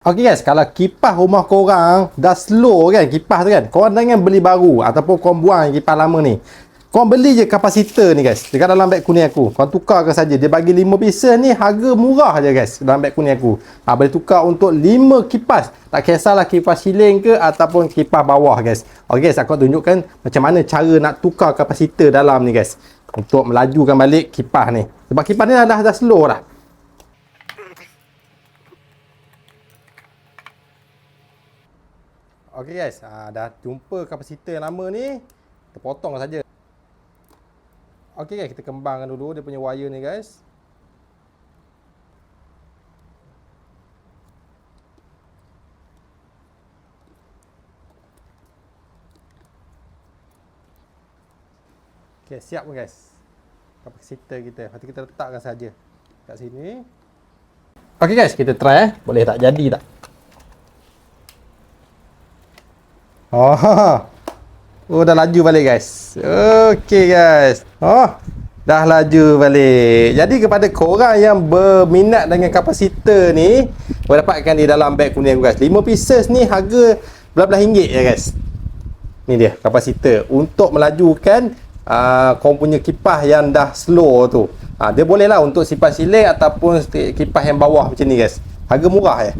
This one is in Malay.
Okey guys, kalau kipas rumah korang dah slow kan, kipas tu kan, korang jangan beli baru ataupun korang buang kipas lama ni. Korang beli je kapasitor ni guys, dekat dalam beg kuning aku. Korang tukarkan saja. Dia bagi 5 pieces ni, harga murah je guys dalam beg kuning aku. Boleh tukar untuk 5 kipas. Tak kisahlah kipas siling ke ataupun kipas bawah guys. Okey guys, aku tunjukkan macam mana cara nak tukar kapasitor dalam ni guys, untuk melajukan balik kipas ni. Sebab kipas ni dah slow dah. Okey guys, dah jumpa kapasitor yang lama ni, kita potong saja. Okey guys, kita kembangkan dulu dia punya wire ni guys. Okey, siap pun guys kapasitor kita. Lepas tu kita letakkan saja kat sini. Okey guys, kita try boleh tak jadi tak. Oh, dah laju balik guys. Okey guys. Dah laju balik. Jadi kepada korang yang berminat dengan kapasitor ni, boleh dapatkan di dalam beg kuning guys. 5 pieces ni harga belas-belas ringgit ya guys. Ni dia kapasitor untuk melajukan korang punya kipas yang dah slow tu. Dia boleh lah untuk kipas siling ataupun kipas yang bawah macam ni guys. Harga murah ya.